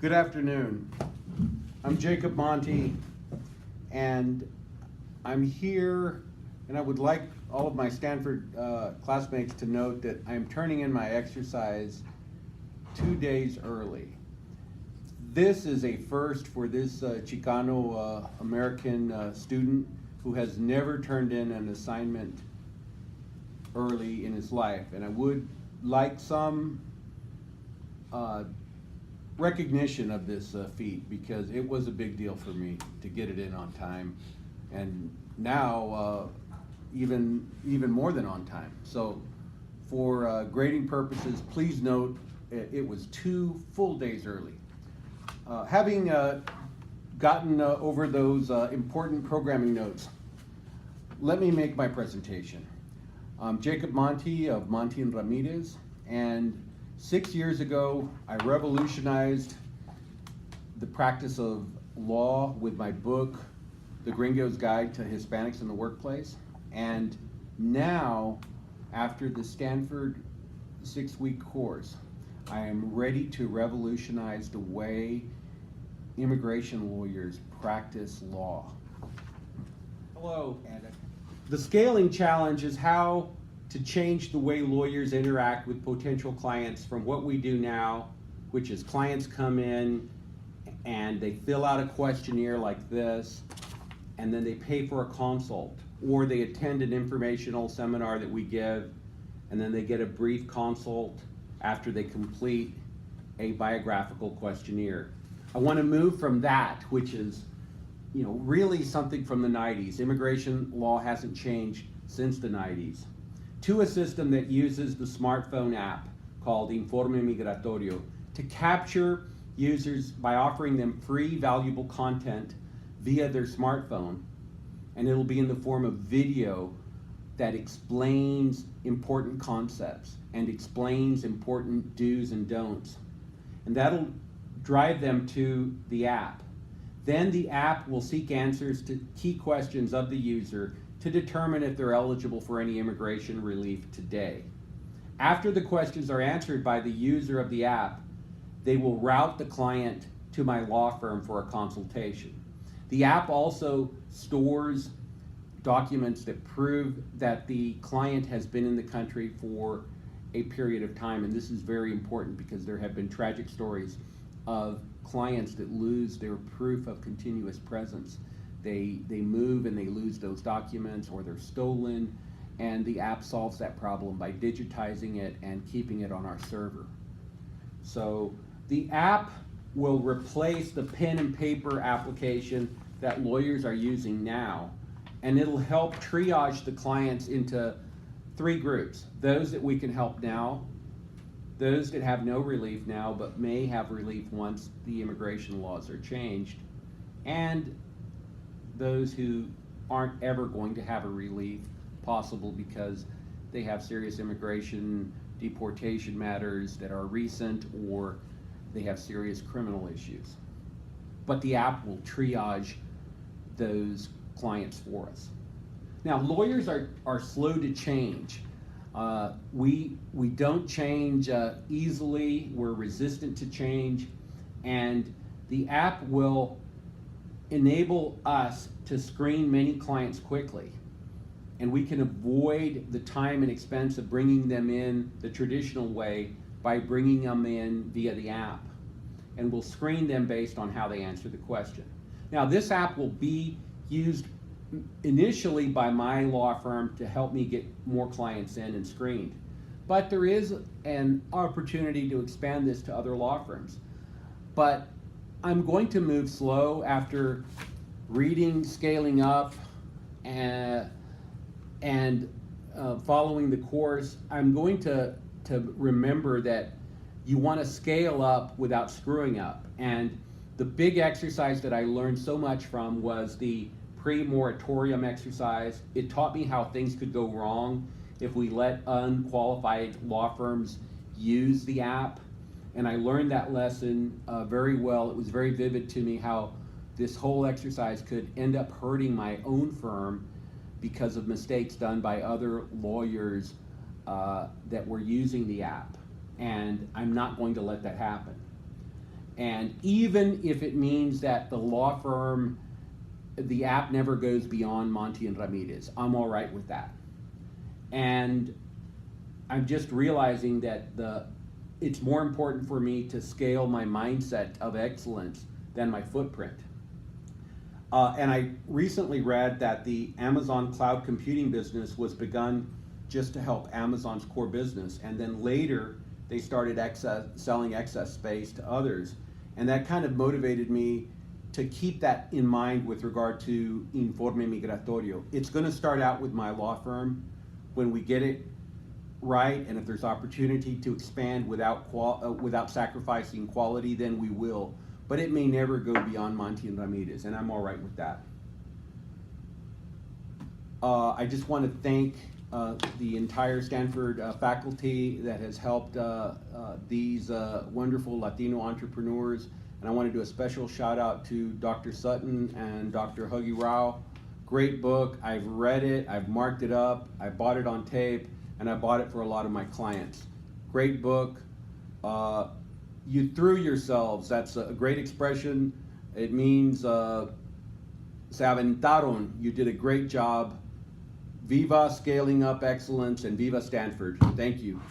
Good afternoon. I'm Jacob Monty, and I'm here, and I would like all of my Stanford classmates to note that I'm turning in my exercise 2 days early. This is a first for this Chicano American student who has never turned in an assignment early in his life, and I would like some recognition of this feat, because it was a big deal for me to get it in on time, and now even more than on time. So for grading purposes, please note it was 2 full days early. Having gotten over those important programming notes, let me make my presentation. I'm Jacob Monty of Monty and Ramirez, and 6 years ago, I revolutionized the practice of law with my book, The Gringo's Guide to Hispanics in the Workplace. And now, after the Stanford 6-week course, I am ready to revolutionize the way immigration lawyers practice law. Hello, Anna. The scaling challenge is how to change the way lawyers interact with potential clients from what we do now, which is clients come in and they fill out a questionnaire like this, and then they pay for a consult, or they attend an informational seminar that we give, and then they get a brief consult after they complete a biographical questionnaire. I want to move from that, which is, really something from the 90s. Immigration law hasn't changed since the 90s. To a system that uses the smartphone app called Informe Migratorio to capture users by offering them free, valuable content via their smartphone, and it'll be in the form of video that explains important concepts and explains important do's and don'ts. And that'll drive them to the app. Then the app will seek answers to key questions of the user to determine if they're eligible for any immigration relief today. After the questions are answered by the user of the app, they will route the client to my law firm for a consultation. The app also stores documents that prove that the client has been in the country for a period of time, and this is very important because there have been tragic stories of clients that lose their proof of continuous presence. They move and they lose those documents, or they're stolen, and the app solves that problem by digitizing it and keeping it on our server. So the app will replace the pen and paper application that lawyers are using now, and it'll help triage the clients into 3 groups: those that we can help now, those that have no relief now but may have relief once the immigration laws are changed, and those who aren't ever going to have a relief possible because they have serious immigration deportation matters that are recent, or they have serious criminal issues. But the app will triage those clients for us. Now, lawyers are slow to change. We don't change easily. We're resistant to change, and the app will enable us to screen many clients quickly, and we can avoid the time and expense of bringing them in the traditional way by bringing them in via the app, and we'll screen them based on how they answer the question. Now, this app will be used initially by my law firm to help me get more clients in and screened, but there is an opportunity to expand this to other law firms. But I'm going to move slow after reading Scaling Up and following the course. I'm going to remember that you want to scale up without screwing up. And the big exercise that I learned so much from was the pre-moratorium exercise. It taught me how things could go wrong if we let unqualified law firms use the app. And I learned that lesson very well. It was very vivid to me how this whole exercise could end up hurting my own firm because of mistakes done by other lawyers that were using the app. And I'm not going to let that happen. And even if it means that the law firm, the app never goes beyond Monty and Ramirez, I'm all right with that. And I'm just realizing that it's more important for me to scale my mindset of excellence than my footprint. And I recently read that the Amazon cloud computing business was begun just to help Amazon's core business, and then later they started selling excess space to others. And that kind of motivated me to keep that in mind with regard to Informe Migratorio. It's going to start out with my law firm. When we get it right, and if there's opportunity to expand without sacrificing quality, then we will. But it may never go beyond Monty and Ramirez, and I'm all right with that. I just want to thank the entire Stanford faculty that has helped these wonderful Latino entrepreneurs. And I want to do a special shout out to Dr. Sutton and Dr. Huggy Rao. Great book. I've read it, I've marked it up, I bought it on tape, and I bought it for a lot of my clients. Great book. You threw yourselves. That's a great expression. It means se aventaron. You did a great job. Viva Scaling Up Excellence, and Viva Stanford. Thank you.